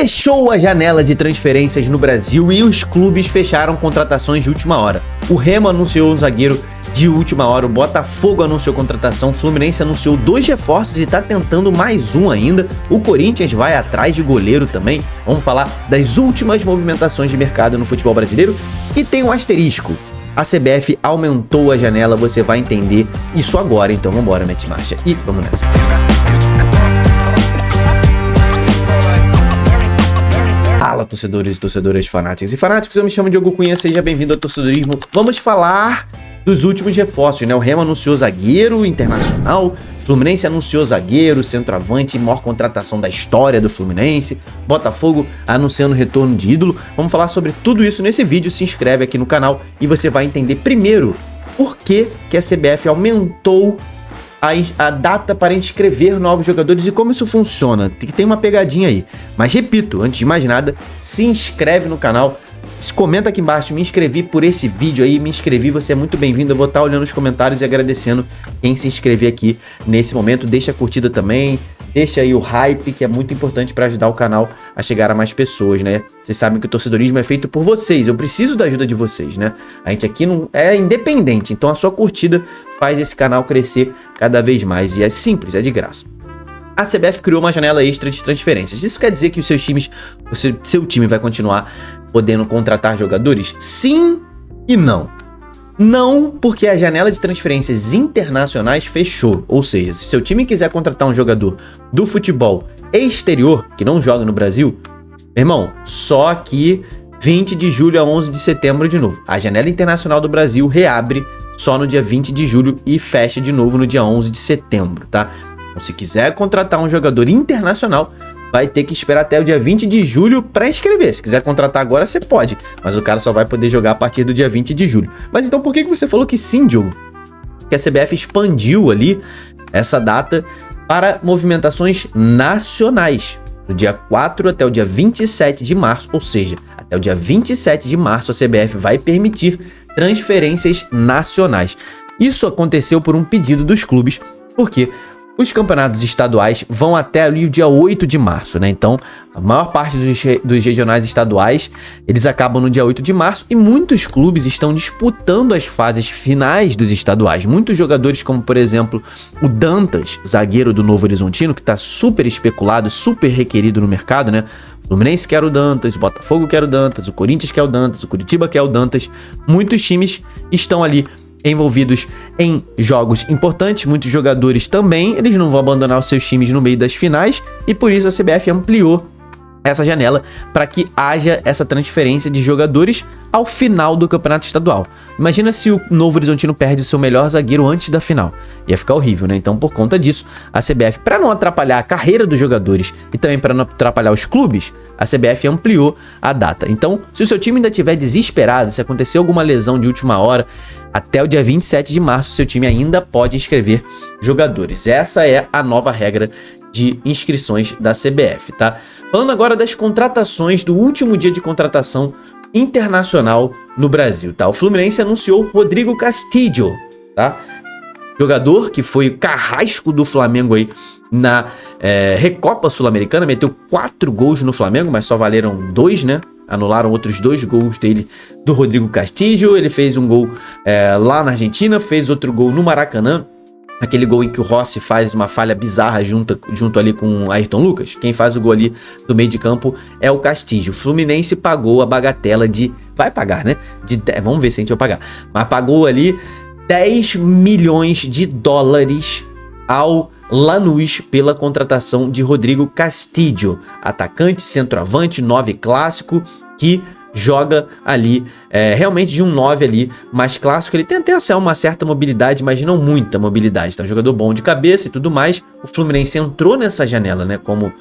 Fechou a janela de transferências no Brasil e os clubes fecharam contratações de última hora. O Remo anunciou um zagueiro de última hora, o Botafogo anunciou contratação, o Fluminense anunciou 2 reforços e tá tentando mais um ainda. O Corinthians vai atrás de goleiro também. Vamos falar das últimas movimentações de mercado no futebol brasileiro. E tem um asterisco. A CBF aumentou a janela, você vai entender isso agora. Então vambora, mete marcha e vamos nessa. Fala, torcedores e torcedoras fanáticos e fanáticos, eu me chamo Diogo Cunha, seja bem-vindo ao Torcedorismo. Vamos falar dos últimos reforços, né? O Remo anunciou zagueiro internacional, Fluminense anunciou zagueiro, centroavante, maior contratação da história do Fluminense, Botafogo anunciando retorno de ídolo. Vamos falar sobre tudo isso nesse vídeo, se inscreve aqui no canal e você vai entender primeiro por que a CBF aumentou a data para inscrever novos jogadores e como isso funciona. Tem uma pegadinha aí. Mas repito, antes de mais nada, se inscreve no canal. Comenta aqui embaixo, me inscrevi por esse vídeo aí, me inscrevi, você é muito bem-vindo. Eu vou estar olhando os comentários e agradecendo quem se inscrever aqui nesse momento. Deixa a curtida também, deixa aí o hype, que é muito importante para ajudar o canal a chegar a mais pessoas, né? Vocês sabem que o torcedorismo é feito por vocês, eu preciso da ajuda de vocês, né? A gente aqui não é independente, então a sua curtida faz esse canal crescer cada vez mais e é simples, é de graça. A CBF criou uma janela extra de transferências. Isso quer dizer que os seus times, seu time vai continuar podendo contratar jogadores? Sim e não. Não, porque a janela de transferências internacionais fechou. Ou seja, se seu time quiser contratar um jogador do futebol exterior, que não joga no Brasil, meu irmão, só aqui 20 de julho a 11 de setembro de novo. A janela internacional do Brasil reabre só no dia 20 de julho e fecha de novo no dia 11 de setembro, tá? Então, se quiser contratar um jogador internacional, vai ter que esperar até o dia 20 de julho para inscrever. Se quiser contratar agora, você pode, mas o cara só vai poder jogar a partir do dia 20 de julho. Mas então por que você falou que sim, Diogo? Porque a CBF expandiu ali essa data para movimentações nacionais, do dia 4 até o dia 27 de março, ou seja, até o dia 27 de março a CBF vai permitir transferências nacionais. Isso aconteceu por um pedido dos clubes, porque os campeonatos estaduais vão até ali o dia 8 de março, né? Então, a maior parte dos regionais estaduais, eles acabam no dia 8 de março e muitos clubes estão disputando as fases finais dos estaduais. Muitos jogadores, como por exemplo, o Dantas, zagueiro do Novo Horizontino, que está super especulado, super requerido no mercado, né? O Fluminense quer o Dantas, o Botafogo quer o Dantas, o Corinthians quer o Dantas, o Curitiba quer o Dantas. Muitos times estão ali envolvidos em jogos importantes, muitos jogadores também, eles não vão abandonar os seus times no meio das finais e por isso a CBF ampliou essa janela para que haja essa transferência de jogadores ao final do campeonato estadual. Imagina se o Novo Horizontino perde o seu melhor zagueiro antes da final. Ia ficar horrível, né? Então, por conta disso, a CBF, para não atrapalhar a carreira dos jogadores e também para não atrapalhar os clubes, a CBF ampliou a data. Então, se o seu time ainda estiver desesperado, se acontecer alguma lesão de última hora, até o dia 27 de março, seu time ainda pode inscrever jogadores. Essa é a nova regra de inscrições da CBF, tá? Falando agora das contratações do último dia de contratação internacional no Brasil, tá? O Fluminense anunciou Rodrigo Castillo, tá? Jogador que foi o carrasco do Flamengo aí na Recopa Sul-Americana, meteu 4 gols no Flamengo, mas só valeram 2, né? Anularam outros 2 gols dele, do Rodrigo Castillo. Ele fez um gol lá na Argentina, fez outro gol no Maracanã. Aquele gol em que o Rossi faz uma falha bizarra junto ali com o Ayrton Lucas. Quem faz o gol ali do meio de campo é o Castillo. O Fluminense pagou a bagatela de... Vai pagar, né? Vamos ver se a gente vai pagar. Mas pagou ali 10 milhões de dólares ao Lanús pela contratação de Rodrigo Castillo. Atacante, centroavante, 9 clássico, que joga ali, realmente de um 9 ali, mais clássico. Ele tem até uma certa mobilidade, mas não muita mobilidade, tá? Um jogador bom de cabeça e tudo mais. O Fluminense entrou nessa janela, né, como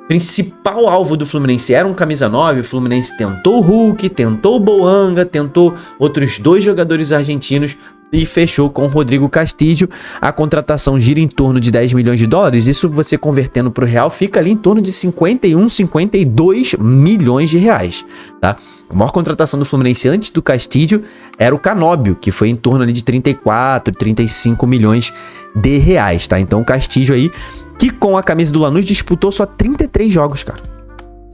principal alvo do Fluminense era um camisa 9, o Fluminense tentou o Hulk, tentou o Boanga, tentou outros 2 jogadores argentinos e fechou com o Rodrigo Castillo. A contratação gira em torno de 10 milhões de dólares, isso você convertendo para o real fica ali em torno de 51, 52 milhões de reais, tá? A maior contratação do Fluminense antes do Castillo era o Canóbio, que foi em torno ali de 34, 35 milhões de reais, tá? Então o Castillo aí, que com a camisa do Lanús disputou só 33 jogos, cara.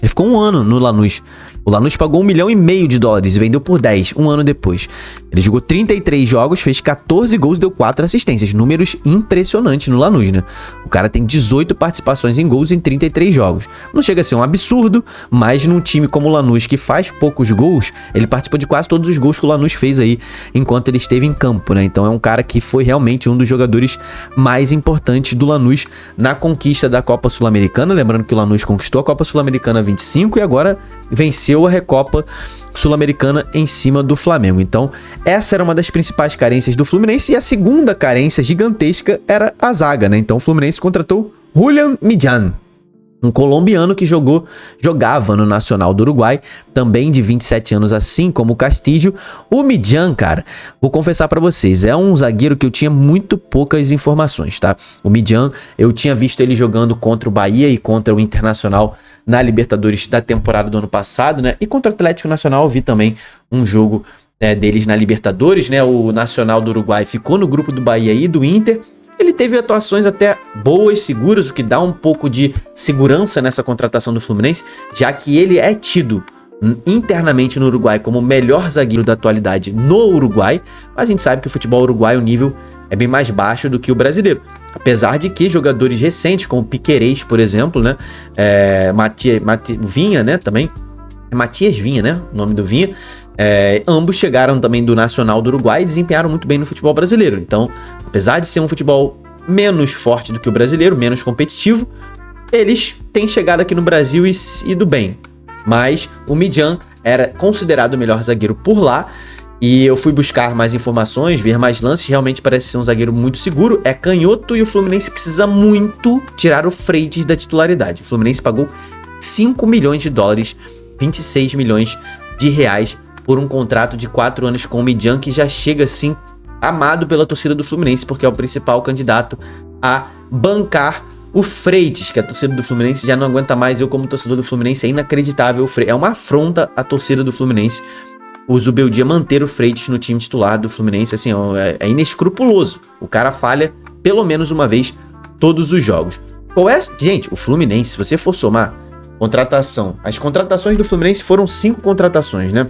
Ele ficou um ano no Lanús. O Lanús pagou $1,5 milhão e vendeu por 10, um ano depois. Ele jogou 33 jogos, fez 14 gols e deu 4 assistências. Números impressionantes no Lanús, né? O cara tem 18 participações em gols em 33 jogos. Não chega a ser um absurdo, mas num time como o Lanús, que faz poucos gols, ele participou de quase todos os gols que o Lanús fez aí enquanto ele esteve em campo, né? Então é um cara que foi realmente um dos jogadores mais importantes do Lanús na conquista da Copa Sul-Americana. Lembrando que o Lanús conquistou a Copa Sul-Americana 25 e agora venceu a Recopa Sul-Americana em cima do Flamengo. Então, essa era uma das principais carências do Fluminense, e a segunda carência gigantesca era a zaga, né? Então, o Fluminense contratou Julián Millán, um colombiano que jogava no Nacional do Uruguai, também de 27 anos, assim como o Castillo. O Millán, cara, vou confessar pra vocês, é um zagueiro que eu tinha muito poucas informações, tá? O Millán, eu tinha visto ele jogando contra o Bahia e contra o Internacional na Libertadores da temporada do ano passado, né? E contra o Atlético Nacional eu vi também um jogo deles na Libertadores, né? O Nacional do Uruguai ficou no grupo do Bahia e do Inter. Ele teve atuações até boas, seguras, o que dá um pouco de segurança nessa contratação do Fluminense, já que ele é tido internamente no Uruguai como o melhor zagueiro da atualidade no Uruguai, mas a gente sabe que o futebol uruguaio, o nível é bem mais baixo do que o brasileiro. Apesar de que jogadores recentes, como Piquerez, por exemplo, né? Vinha, né? Também. É Matias Vinha, né? O nome do Vinha. Ambos chegaram também do Nacional do Uruguai e desempenharam muito bem no futebol brasileiro. Então, apesar de ser um futebol menos forte do que o brasileiro, menos competitivo, eles têm chegado aqui no Brasil e ido bem. Mas o Millán era considerado o melhor zagueiro por lá. E eu fui buscar mais informações, ver mais lances. Realmente parece ser um zagueiro muito seguro. É canhoto e o Fluminense precisa muito tirar o Freitas da titularidade. O Fluminense pagou $5 milhões, 26 milhões de reais por um contrato de 4 anos com o Millán, que já chega assim amado pela torcida do Fluminense, porque é o principal candidato a bancar o Freitas, que a torcida do Fluminense já não aguenta mais. Eu, como torcedor do Fluminense, é inacreditável. É uma afronta à torcida do Fluminense o Zubeldia manter o Freitas no time titular do Fluminense. Assim, é inescrupuloso. O cara falha pelo menos uma vez todos os jogos. Gente, o Fluminense, se você for somar contratação, as contratações do Fluminense foram 5 contratações, né?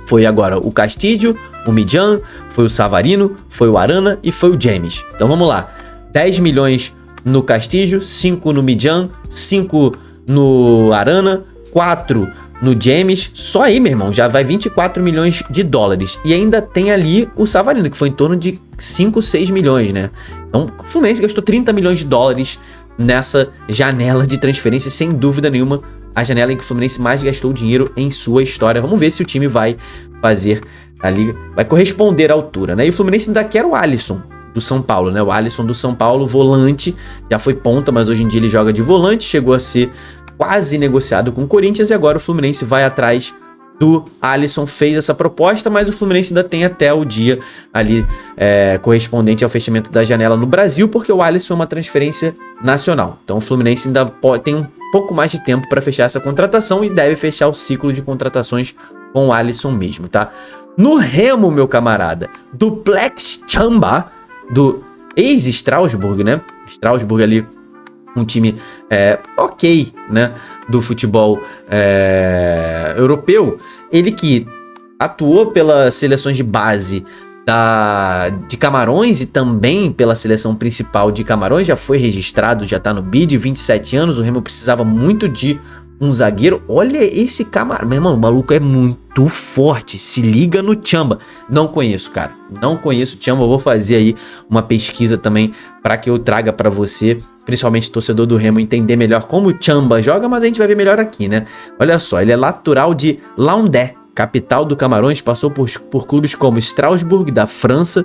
Foi agora o Castillo, o Millán, foi o Savarino, foi o Arana e foi o James. Então vamos lá. 10 milhões no Castillo, 5 no Millán, 5 no Arana, 4 no James. Só aí, meu irmão, já vai $24 milhões. E ainda tem ali o Savarino, que foi em torno de 5, 6 milhões, né? Então o Fluminense gastou $30 milhões nessa janela de transferência, sem dúvida nenhuma, a janela em que o Fluminense mais gastou dinheiro em sua história. Vamos ver se o time vai fazer ali, vai corresponder à altura, né? E o Fluminense ainda quer o Alisson do São Paulo, né? O Alisson do São Paulo, volante, já foi ponta, mas hoje em dia ele joga de volante, chegou a ser quase negociado com o Corinthians, e agora o Fluminense vai atrás do Alisson, fez essa proposta, mas o Fluminense ainda tem até o dia ali correspondente ao fechamento da janela no Brasil, porque o Alisson é uma transferência nacional. Então o Fluminense ainda tem um pouco mais de tempo para fechar essa contratação e deve fechar o ciclo de contratações com o Alisson mesmo, tá? No Remo, meu camarada, Duplex Chamba, do ex-Strasbourg, né? Strasbourg ali, um time ok, né? Do futebol europeu. Ele que atuou pelas seleções de base de Camarões e também pela seleção principal de Camarões, já foi registrado, já tá no BID, 27 anos, o Remo precisava muito de um zagueiro. Olha esse Camarões, meu irmão, o maluco é muito forte, se liga no Chamba. Não conheço, cara, não conheço o Chamba, vou fazer aí uma pesquisa também para que eu traga para você, principalmente torcedor do Remo, entender melhor como o Chamba joga, mas a gente vai ver melhor aqui, né? Olha só, ele é natural de Yaoundé, capital do Camarões, passou por clubes como Strasbourg, da França,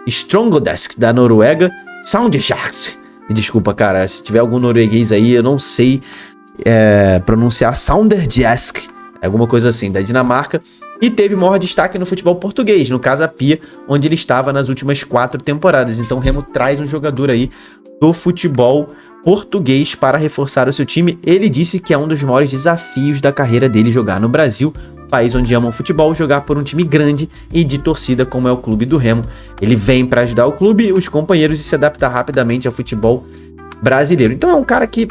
Strongodesk, da Noruega, Soundjaks, me desculpa, cara, se tiver algum norueguês aí, eu não sei pronunciar, Soundjaks, alguma coisa assim, da Dinamarca, e teve maior destaque no futebol português, no Casa Pia, onde ele estava nas últimas 4 temporadas. Então o Remo traz um jogador aí do futebol português para reforçar o seu time. Ele disse que é um dos maiores desafios da carreira dele jogar no Brasil, país onde amam futebol, jogar por um time grande e de torcida como é o clube do Remo. Ele vem para ajudar o clube, os companheiros, e se adaptar rapidamente ao futebol brasileiro. Então é um cara que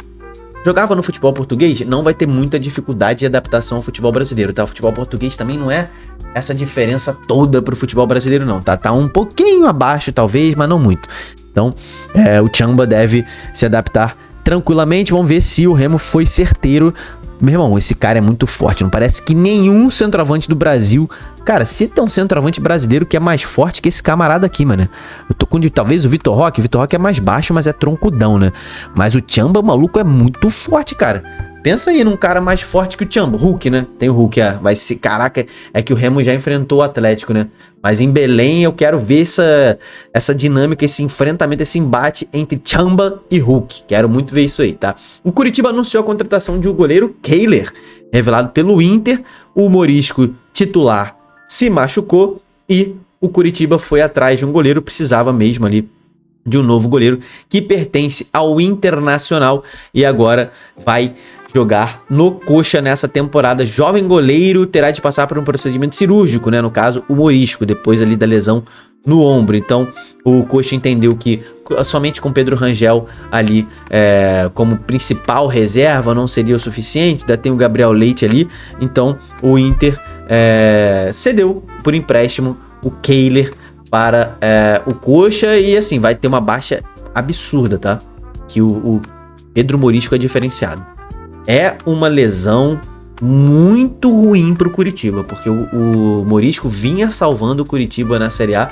jogava no futebol português, não vai ter muita dificuldade de adaptação ao futebol brasileiro, tá? O futebol português também não é essa diferença toda pro futebol brasileiro, não, tá? Tá um pouquinho abaixo, talvez, mas não muito. Então, o Tchamba deve se adaptar tranquilamente. Vamos ver se o Remo foi certeiro. Meu irmão, esse cara é muito forte. Não parece que nenhum centroavante do Brasil... Cara, se tem um centroavante brasileiro que é mais forte que esse camarada aqui, mano. Eu tô com talvez o Vitor Roque. O Vitor Roque é mais baixo, mas é troncudão, né? Mas o Tchamba, maluco, é muito forte, cara. Pensa aí num cara mais forte que o Tchamba. Hulk, né? Tem o Hulk, vai ser... Caraca, é que o Remo já enfrentou o Atlético, né? Mas em Belém eu quero ver essa dinâmica, esse enfrentamento, esse embate entre Tchamba e Hulk. Quero muito ver isso aí, tá? O Curitiba anunciou a contratação de um goleiro, Kehler, revelado pelo Inter. O Morisco, titular, se machucou e o Curitiba foi atrás de um goleiro, precisava mesmo ali de um novo goleiro que pertence ao Internacional e agora vai jogar no Coxa nessa temporada. Jovem goleiro terá de passar por um procedimento cirúrgico, né? No caso, o Morisco, depois ali da lesão no ombro. Então, o Coxa entendeu que somente com Pedro Rangel ali como principal reserva não seria o suficiente. Ainda tem o Gabriel Leite ali. Então, o Inter cedeu por empréstimo o Kehler para o Coxa e assim, vai ter uma baixa absurda, tá? Que o Pedro Morisco é diferenciado. É uma lesão muito ruim pro Curitiba, porque o Morisco vinha salvando o Curitiba na Série A.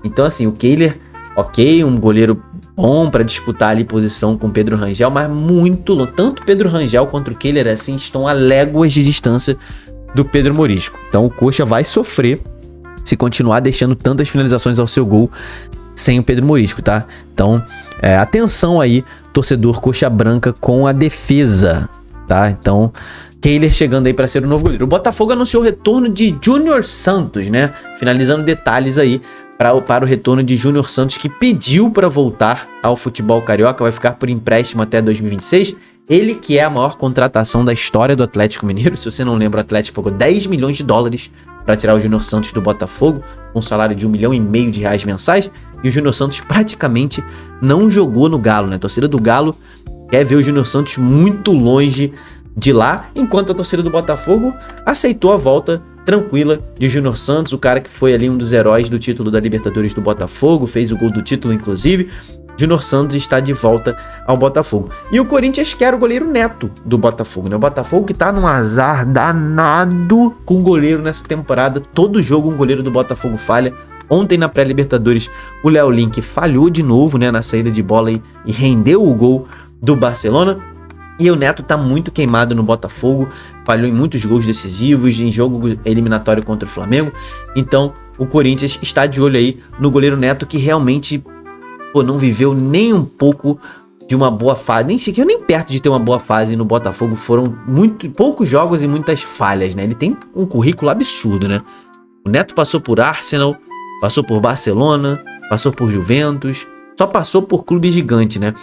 Então assim, o Kehler, ok, um goleiro bom para disputar ali posição com o Pedro Rangel, mas muito longe. Tanto o Pedro Rangel quanto o Kehler assim estão a léguas de distância do Pedro Morisco. Então o Coxa vai sofrer se continuar deixando tantas finalizações ao seu gol sem o Pedro Morisco, tá? Então, atenção aí, torcedor coxa branca com a defesa, tá? Então, Kehler chegando aí para ser o novo goleiro. O Botafogo anunciou o retorno de Júnior Santos, né? Finalizando detalhes aí para o retorno de Júnior Santos, que pediu para voltar ao futebol carioca, vai ficar por empréstimo até 2026. Ele que é a maior contratação da história do Atlético Mineiro. Se você não lembra, o Atlético pagou 10 milhões de dólares para tirar o Júnior Santos do Botafogo, com um salário de 1,5 milhão de reais mensais, e o Júnior Santos praticamente não jogou no Galo, né? A torcida do Galo quer ver o Júnior Santos muito longe de lá, enquanto a torcida do Botafogo aceitou a volta tranquila de Júnior Santos, o cara que foi ali um dos heróis do título da Libertadores do Botafogo, fez o gol do título inclusive. Júnior Santos está de volta ao Botafogo. E o Corinthians quer o goleiro Neto do Botafogo, né? O Botafogo que tá num azar danado com o goleiro nessa temporada. Todo jogo um goleiro do Botafogo falha. Ontem na pré-Libertadores o Léo Link falhou de novo, né, na saída de bola e rendeu o gol do Barcelona. E o Neto tá muito queimado no Botafogo, falhou em muitos gols decisivos, em jogo eliminatório contra o Flamengo. Então o Corinthians está de olho aí no goleiro Neto, que realmente não viveu nem um pouco de uma boa fase, nem perto de ter uma boa fase no Botafogo. Foram poucos jogos e muitas falhas, né? Ele tem um currículo absurdo, né? O Neto passou por Arsenal, passou por Barcelona, passou por Juventus, só passou por clube gigante, né?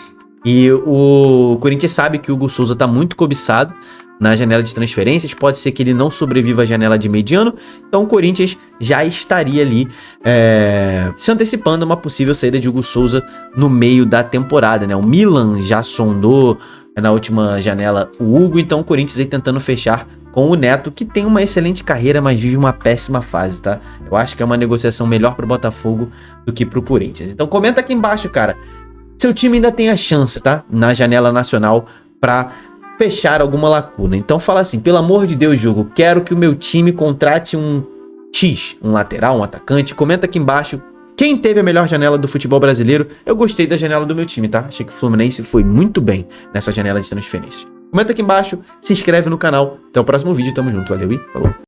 E o Corinthians sabe que o Hugo Souza tá muito cobiçado na janela de transferências, pode ser que ele não sobreviva à janela de mediano, então o Corinthians já estaria ali se antecipando a uma possível saída de Hugo Souza no meio da temporada, né? O Milan já sondou na última janela o Hugo, então o Corinthians aí tentando fechar com o Neto, que tem uma excelente carreira, mas vive uma péssima fase, tá? Eu acho que é uma negociação melhor pro Botafogo do que pro Corinthians. Então comenta aqui embaixo, cara, seu time ainda tem a chance, tá? Na janela nacional pra fechar alguma lacuna. Então fala assim, pelo amor de Deus, jogo, quero que o meu time contrate um X, um lateral, um atacante. Comenta aqui embaixo quem teve a melhor janela do futebol brasileiro. Eu gostei da janela do meu time, tá? Achei que o Fluminense foi muito bem nessa janela de transferências. Comenta aqui embaixo, se inscreve no canal. Até o próximo vídeo, tamo junto, valeu e falou!